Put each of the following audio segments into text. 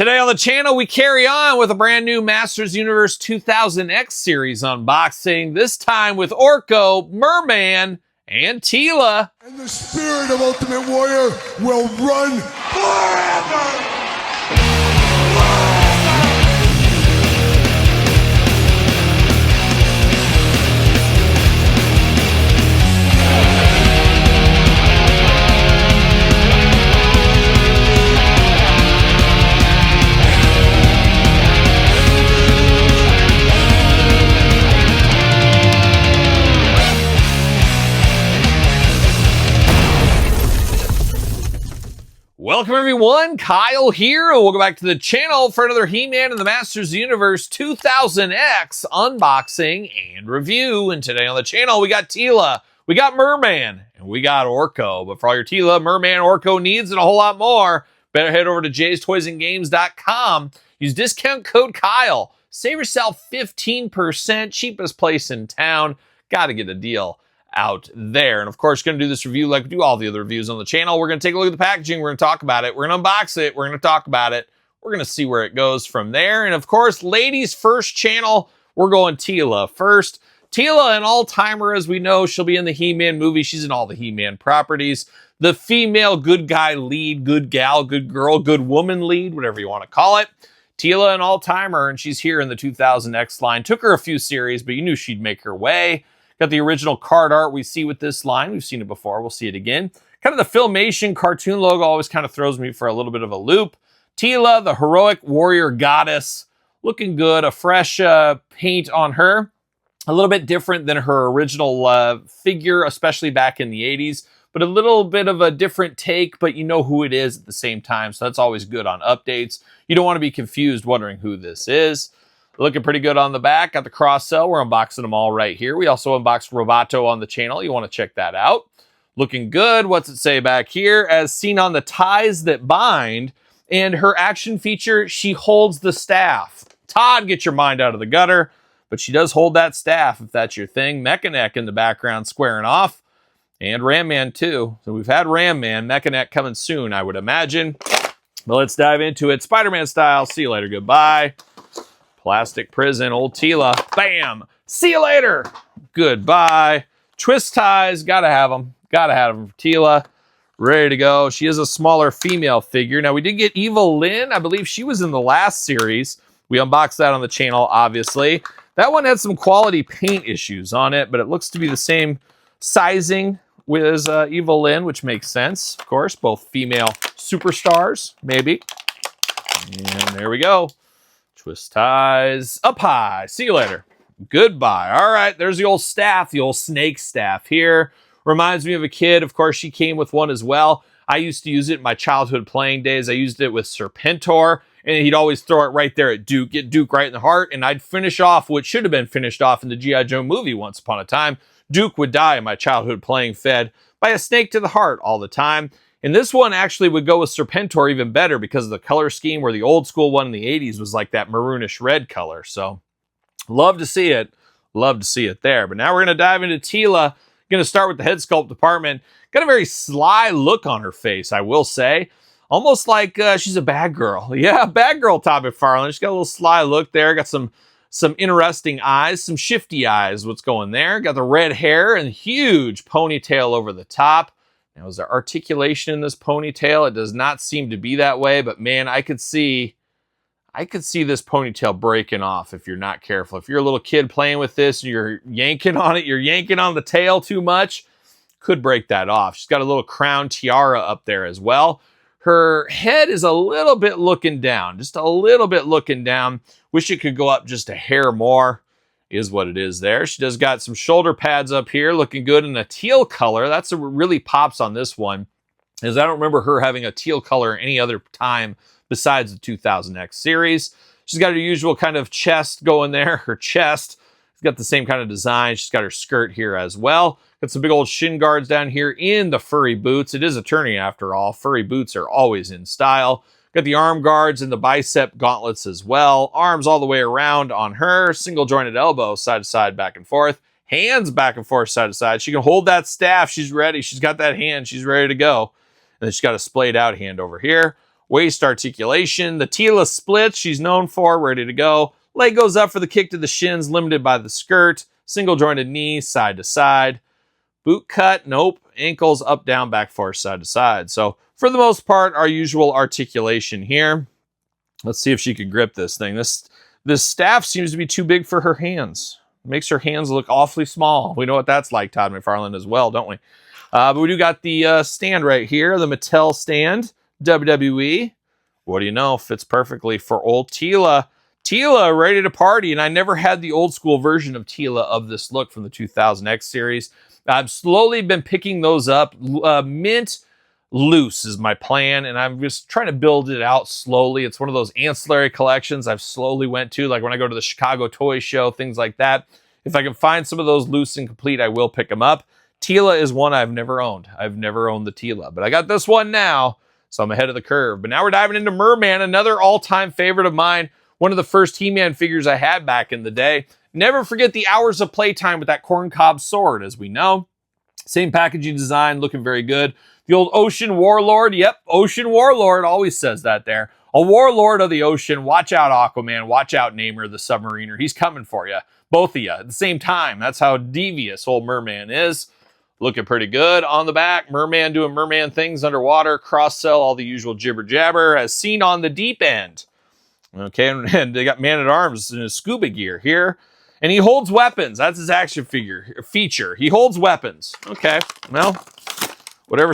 Today on the channel, we carry on with a brand new Masters Universe 2000X series unboxing, this time with Orko, Merman, and Teela. And the spirit of Ultimate Warrior will run forever! Welcome everyone, Kyle here, and welcome back to the channel for another He-Man and the Masters Universe 2000X unboxing and review. And today on the channel, we got Teela, we got Merman, and we got Orko. But for all your Teela, Merman, Orko needs and a whole lot more, better head over to jaystoysandgames.com. Use discount code Kyle. Save yourself 15%, cheapest place in town. Got to get a deal out there. And of course, going to do this review like we do all the other reviews on the channel. We're going to take a look at the packaging. We're going to talk about it. We're going to unbox it. We're going to talk about it. We're going to see where it goes from there. And of course, ladies first channel, we're going Teela first. Teela, an all-timer, as we know. She'll be in the He-Man movie. She's in all the He-Man properties. The female good guy lead, good gal, good girl, good woman lead, whatever you want to call it. Teela, an all-timer, and she's here in the 2000X line. Took her a few series, but you knew she'd make her way. Got the original card art we see with this line. We've seen it before. We'll see it again. Kind of the Filmation cartoon logo always kind of throws me for a little bit of a loop. Teela, the heroic warrior goddess, looking good. A fresh paint on her. A little bit different than her original figure, especially back in the 80s. But a little bit of a different take, but you know who it is at the same time. So that's always good on updates. You don't want to be confused wondering who this is. Looking pretty good on the back. Got the cross sell. We're unboxing them all right here. We also unboxed Roboto on the channel. You want to check that out. Looking good. What's it say back here? As seen on the ties that bind. And her action feature, she holds the staff. Todd, get your mind out of the gutter. But she does hold that staff if that's your thing. Mechaneck in the background squaring off. And Ram-Man too. So we've had Ram-Man. Mechaneck coming soon, I would imagine. But let's dive into it. Spider-Man style. See you later. Goodbye. Plastic prison, old Teela. Bam! See you later! Goodbye. Twist ties, gotta have them. Gotta have them for Teela. Ready to go. She is a smaller female figure. Now, we did get Evil Lynn. I believe she was in the last series. We unboxed that on the channel, obviously. That one had some quality paint issues on it, but it looks to be the same sizing as Evil Lynn, which makes sense, of course. Both female superstars, maybe. And there we go. Twist ties, up high. See you later. Goodbye. All right, there's the old staff, the old snake staff here. Reminds me of a kid. Of course, she came with one as well. I used to use it in my childhood playing days. I used it with Serpentor, and he'd always throw it right there at Duke, get Duke right in the heart, and I'd finish off what should have been finished off in the G.I. Joe movie once upon a time. Duke would die in my childhood playing fed by a snake to the heart all the time. And this one actually would go with Serpentor even better because of the color scheme, where the old school one in the 80s was like that maroonish red color. So love to see it. Love to see it there. But now we're going to dive into Teela. Going to start with the head sculpt department. Got a very sly look on her face, I will say. Almost like she's a bad girl. Yeah, bad girl Todd McFarlane. She's got a little sly look there. Got some interesting eyes, some shifty eyes. What's going there? Got the red hair and huge ponytail over the top. Now, is there articulation in this ponytail? It does not seem to be that way, but man, I could see this ponytail breaking off if you're not careful. If you're a little kid playing with this and you're yanking on it, you're yanking on the tail too much, could break that off. She's got a little crown tiara up there as well. Her head is a little bit looking down, just a little bit looking down. Wish it could go up just a hair more. Is what it is there. She does got some shoulder pads up here, looking good in a teal color. That's what really pops on this one, is I don't remember her having a teal color any other time besides the 2000X series. She's got her usual kind of chest going there. Her chest has got the same kind of design. She's got her skirt here as well. Got some big old shin guards down here in the furry boots. It is a tourney after all. Furry boots are always in style. Got the arm guards and the bicep gauntlets as well. Arms all the way around on her. Single jointed elbow, side to side, back and forth. Hands back and forth, side to side. She can hold that staff. She's ready. She's got that hand. She's ready to go. And then she's got a splayed out hand over here. Waist articulation. The Teela splits, she's known for, ready to go. Leg goes up for the kick to the shins, limited by the skirt. Single jointed knee, side to side. Boot cut, nope. Ankles up, down, back, forth, side to side. So for the most part, our usual articulation here. Let's see if she can grip this thing. This staff seems to be too big for her hands. Makes her hands look awfully small. We know what that's like, Todd McFarlane, as well, don't we? But we do got the stand right here, the Mattel stand, WWE. What do you know? Fits perfectly for old Teela. Teela, ready to party. And I never had the old school version of Teela of this look from the 2000X series. I've slowly been picking those up. Mint loose is my plan, and I'm just trying to build it out slowly. It's one of those ancillary collections I've slowly went to, like when I go to the Chicago Toy Show, things like that. If I can find some of those loose and complete, I will pick them up. Teela is one I've never owned. I've never owned the Teela, but I got this one now, so I'm ahead of the curve. But now we're diving into Merman, another all-time favorite of mine. One of the first He-Man figures I had back in the day. Never forget the hours of playtime with that corncob sword, as we know. Same packaging design, looking very good. The old Ocean Warlord. Yep, Ocean Warlord always says that there. A warlord of the ocean. Watch out, Aquaman. Watch out, Namor the Submariner. He's coming for you. Both of you at the same time. That's how devious old Merman is. Looking pretty good on the back. Merman doing Merman things underwater. Cross-sell, all the usual jibber-jabber as seen on the deep end. Okay, and they got Man-at-Arms in his scuba gear here. And he holds weapons. That's his action feature. He holds weapons. Okay, well, whatever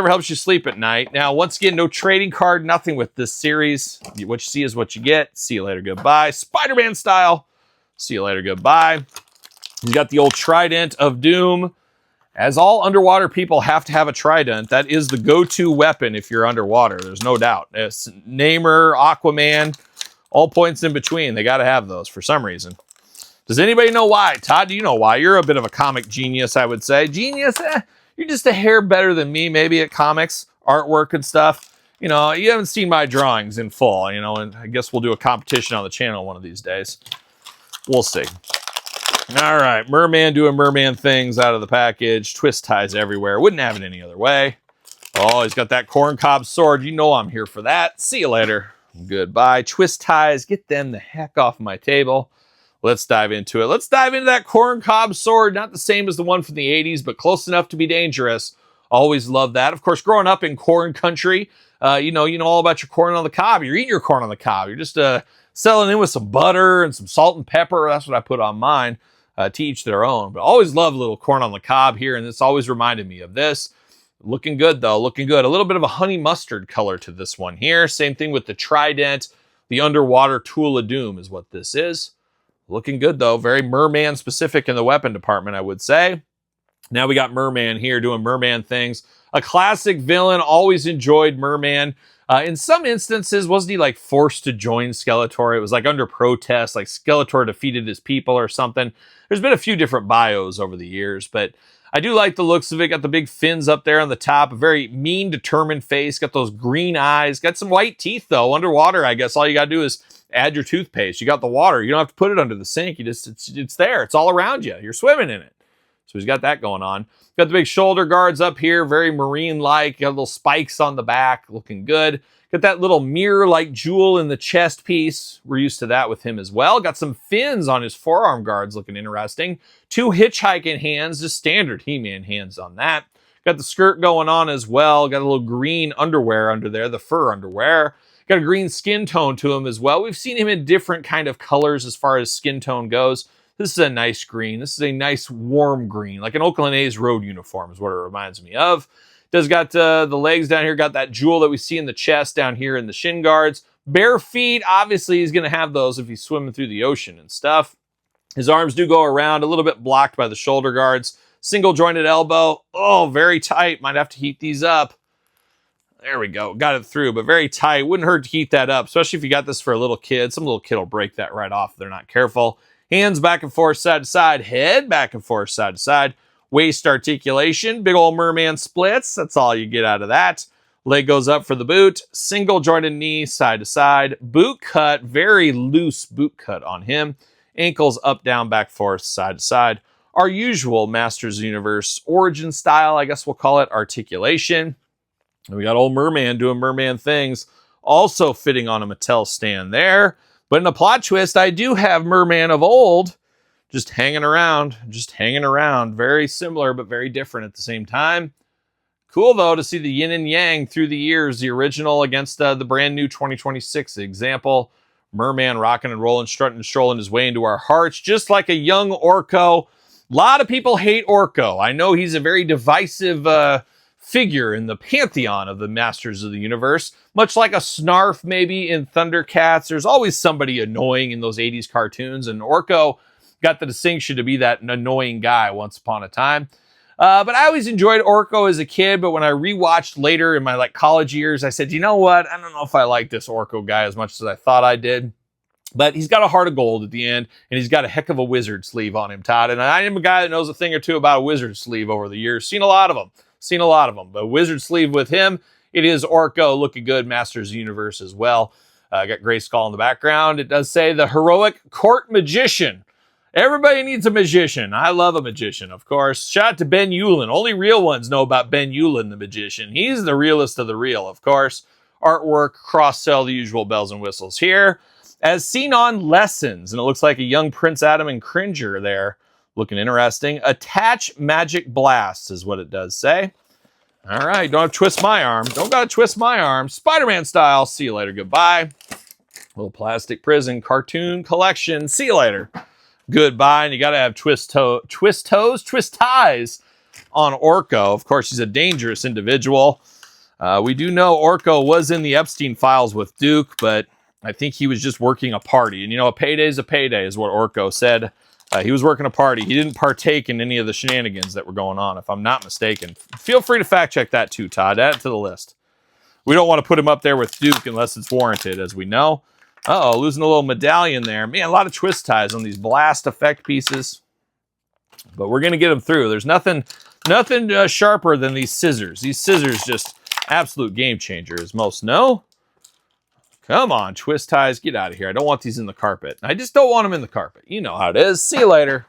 helps you sleep at night. Now, once again, no trading card, nothing with this series. What you see is what you get. See you later, goodbye. Spider-Man style. See you later, goodbye. You got the old Trident of Doom. As all underwater people have to have a trident, that is the go-to weapon if you're underwater. There's no doubt. It's Namor, Aquaman, all points in between. They got to have those for some reason. Does anybody know why? Todd, do you know why? You're a bit of a comic genius, I would say. Genius? You're just a hair better than me, maybe at comics, artwork and stuff. You know, you haven't seen my drawings in full, you know, and I guess we'll do a competition on the channel one of these days. We'll see. All right, Merman doing Merman things out of the package. Twist ties everywhere. Wouldn't have it any other way. Oh, he's got that corncob sword. You know I'm here for that. See you later. Goodbye. Twist ties. Get them the heck off my table. Let's dive into it. Let's dive into that corncob sword. Not the same as the one from the 80s, but close enough to be dangerous. Always love that. Of course, growing up in corn country, you know all about your corn on the cob. You're eating your corn on the cob. You're just selling in with some butter and some salt and pepper. That's what I put on mine. To each their own. But always love a little corn on the cob here, and it's always reminded me of this. Looking good, though. Looking good. A little bit of a honey mustard color to this one here. Same thing with the Trident. The underwater tool of doom is what this is. Looking good, though. Very Merman specific in the weapon department, I would say. Now we got Merman here doing Merman things. A classic villain. Always enjoyed Merman. In some instances, wasn't he like forced to join Skeletor? It was like under protest, like Skeletor defeated his people or something. There's been a few different bios over the years, but I do like the looks of it. Got the big fins up there on the top, a very mean, determined face. Got those green eyes. Got some white teeth, though. Underwater, I guess all you got to do is add your toothpaste. You got the water. You don't have to put it under the sink. It's there. It's all around you. You're swimming in it. So he's got that going on. Got the big shoulder guards up here, very marine-like. Got little spikes on the back, looking good. Got that little mirror-like jewel in the chest piece. We're used to that with him as well. Got some fins on his forearm guards, looking interesting. 2 hitchhiking hands, just standard He-Man hands on that. Got the skirt going on as well. Got a little green underwear under there, the fur underwear. Got a green skin tone to him as well. We've seen him in different kind of colors as far as skin tone goes. This is a nice green. This is a nice warm green, like an Oakland A's road uniform is what it reminds me of. Does got the legs down here, got that jewel that we see in the chest down here in the shin guards. Bare feet, obviously he's going to have those if he's swimming through the ocean and stuff. His arms do go around, a little bit blocked by the shoulder guards. Single jointed elbow. Oh, very tight. Might have to heat these up. There we go. Got it through, but very tight. Wouldn't hurt to heat that up, especially if you got this for a little kid. Some little kid will break that right off if they're not careful. Hands back and forth, side to side. Head back and forth, side to side. Waist articulation. Big old merman splits. That's all you get out of that. Leg goes up for the boot. Single jointed knee, side to side. Boot cut. Very loose boot cut on him. Ankles up, down, back, forth, side to side. Our usual Masters of the Universe origin style, I guess we'll call it, articulation. And we got old Merman doing Merman things. also fitting on a Mattel stand there. But in a plot twist, I do have Merman of old just hanging around. Very similar, but very different at the same time. Cool, though, to see the yin and yang through the years, the original against the brand new 2026 example. Merman rocking and rolling, strutting and strolling his way into our hearts, just like a young Orko. A lot of people hate Orko. I know he's a very divisive figure in the pantheon of the Masters of the Universe. Much like a Snarf maybe in Thundercats, there's always somebody annoying in those 80s cartoons, and Orko got the distinction to be that annoying guy once upon a time. But I always enjoyed Orko as a kid, but when I rewatched later in my college years, I said, you know what? I don't know if I like this Orko guy as much as I thought I did. But he's got a heart of gold at the end, and he's got a heck of a wizard sleeve on him, Todd. And I am a guy that knows a thing or two about a wizard sleeve over the years. Seen a lot of them. But wizard sleeve with him, it is Orko looking good, Masters of the Universe as well. Got Grayskull in the background. It does say the heroic court magician. Everybody needs a magician. I love a magician, of course. Shout out to Ben Yulin. Only real ones know about Ben Yulin, the magician. He's the realest of the real, of course. Artwork, cross-sell, the usual bells and whistles here. As seen on Lessons, and it looks like a young Prince Adam and Cringer there. Looking interesting. Attach Magic Blast is what it does say. All right, don't have to twist my arm. Don't got to twist my arm. Spider-Man style. See you later. Goodbye. Little plastic prison cartoon collection. See you later. Goodbye. And you got to have twist ties on Orko. Of course, he's a dangerous individual. We do know Orko was in the Epstein files with Duke, but I think he was just working a party. And, a payday's a payday is what Orko said. He was working a party. He didn't partake in any of the shenanigans that were going on, if I'm not mistaken. Feel free to fact check that too, Todd. Add it to the list. We don't want to put him up there with Duke unless it's warranted, as we know. Uh-oh, losing a little medallion there. Man, a lot of twist ties on these blast effect pieces. But we're going to get them through. There's nothing sharper than these scissors. These scissors just absolute game changer, as most know. Come on, twist ties, get out of here. I don't want these in the carpet. I just don't want them in the carpet. You know how it is. See you later.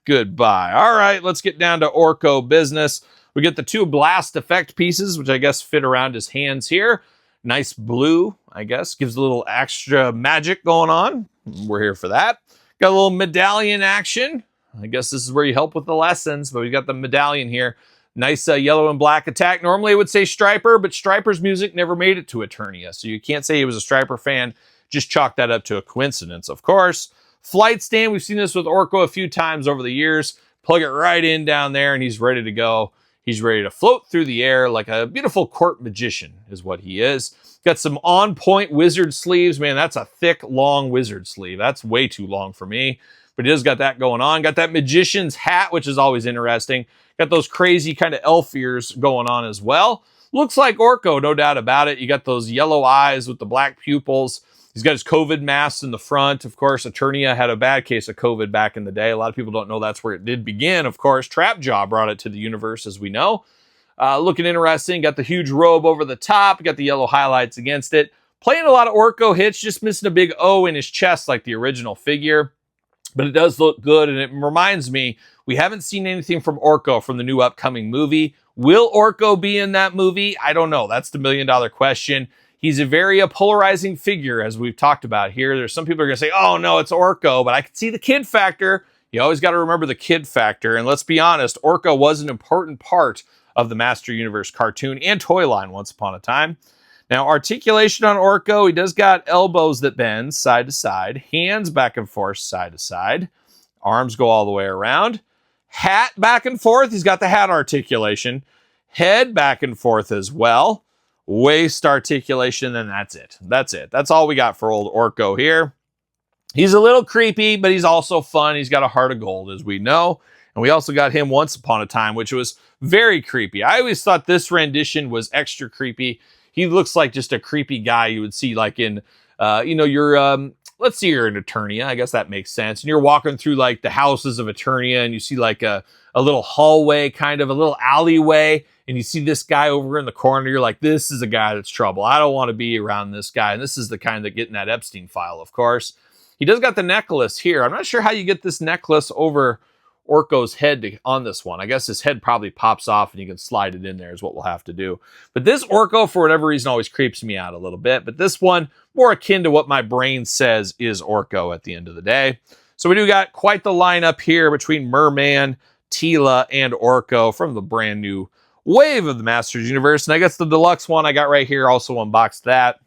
Goodbye. All right, let's get down to Orko business. We get the two blast effect pieces, which I guess fit around his hands here. Nice blue, I guess. Gives a little extra magic going on. We're here for that. Got a little medallion action. I guess this is where you help with the lessons, but we got the medallion here. Nice yellow and black attack. Normally it would say Striper, but Striper's music never made it to Eternia, so you can't say he was a Striper fan. Just chalk that up to a coincidence, of course. Flight stand, we've seen this with Orko a few times over the years. Plug it right in down there, and he's ready to go. He's ready to float through the air like a beautiful court magician is what he is. Got some on-point wizard sleeves. Man, that's a thick, long wizard sleeve. That's way too long for me. But he does got that going on. Got that magician's hat, which is always interesting. Got those crazy kind of elf ears going on as well. Looks like Orko, no doubt about it. You got those yellow eyes with the black pupils. He's got his COVID mask in the front. Of course, Eternia had a bad case of COVID back in the day. A lot of people don't know that's where it did begin. Of course, Trapjaw brought it to the universe, as we know. Looking interesting. Got the huge robe over the top. Got the yellow highlights against it. Playing a lot of Orko hits, just missing a big O in his chest like the original figure. But it does look good, and it reminds me, we haven't seen anything from Orko from the new upcoming movie. Will Orko be in that movie? I don't know. That's the million-dollar question. He's a very polarizing figure, as we've talked about here. There's some people who are going to say, oh, no, it's Orko, but I can see the kid factor. You always got to remember the kid factor, and let's be honest, Orko was an important part of the Master Universe cartoon and toy line once upon a time. Now, articulation on Orko, he does got elbows that bend side to side, hands back and forth side to side, arms go all the way around, hat back and forth, he's got the hat articulation, head back and forth as well, waist articulation, and that's it. That's all we got for old Orko here. He's a little creepy, but he's also fun. He's got a heart of gold, as we know. And we also got him Once Upon a Time, which was very creepy. I always thought this rendition was extra creepy. He looks like just a creepy guy you would see like in, let's see, you're in Eternia. I guess that makes sense. And you're walking through like the houses of Eternia and you see like a little hallway, kind of a little alleyway. And you see this guy over in the corner. You're like, this is a guy that's trouble. I don't want to be around this guy. And this is the kind that get in that Epstein file, of course. He does got the necklace here. I'm not sure how you get this necklace over Orko's head on this one. I guess his head probably pops off and you can slide it in there is what we'll have to do. But this Orko, for whatever reason, always creeps me out a little bit. But this one, more akin to what my brain says is Orko at the end of the day. So we do got quite the lineup here between Merman, Teela, and Orko from the brand new wave of the Masters Universe. And I guess the deluxe one I got right here, also unboxed that.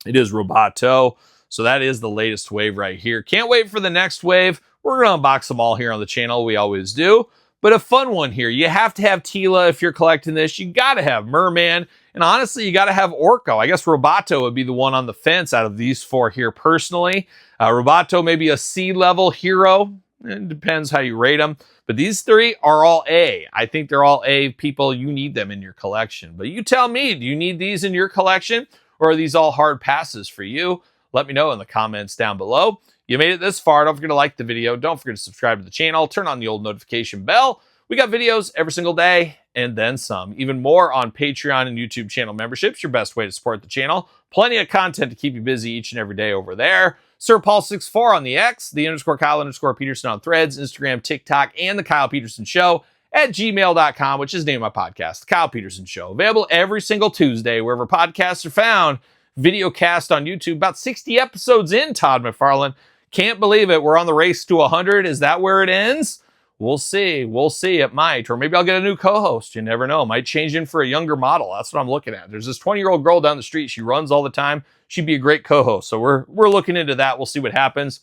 It is Roboto. So that is the latest wave right here. Can't wait for the next wave. We're going to unbox them all here on the channel. We always do. But a fun one here. You have to have Teela if you're collecting this. You got to have Merman. And honestly, you got to have Orko. I guess Roboto would be the one on the fence out of these four here personally. Roboto may be a C-level hero. It depends how you rate them. But these three are all A. I think they're all A people. You need them in your collection. But you tell me, do you need these in your collection? Or are these all hard passes for you? Let me know in the comments down below. You made it this far. Don't forget to like the video. Don't forget to subscribe to the channel. Turn on the old notification bell. We got videos every single day and then some. Even more on Patreon and YouTube channel memberships. Your best way to support the channel. Plenty of content to keep you busy each and every day over there. Sir Paul64 on the X, the _Kyle_Peterson on Threads, Instagram, TikTok, and the Kyle Peterson Show at gmail.com, which is the name of my podcast, The Kyle Peterson Show. Available every single Tuesday, wherever podcasts are found. Video cast on YouTube, about 60 episodes in, Todd McFarlane. Can't believe it. We're on the race to 100. Is that where it ends? We'll see. We'll see. It might. Or maybe I'll get a new co-host. You never know. Might change in for a younger model. That's what I'm looking at. There's this 20-year-old girl down the street. She runs all the time. She'd be a great co-host. So we're looking into that. We'll see what happens.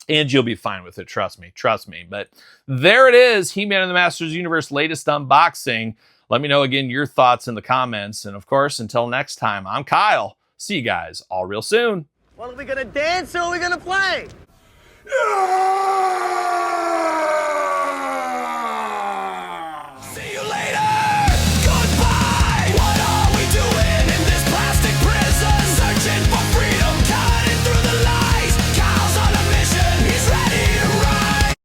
And you'll be fine with it. Trust me. Trust me. But there it is. He-Man and the Masters Universe latest unboxing. Let me know again your thoughts in the comments. And of course, until next time, I'm Kyle. See you guys all real soon. Well, are we gonna dance or are we gonna play? Yeah!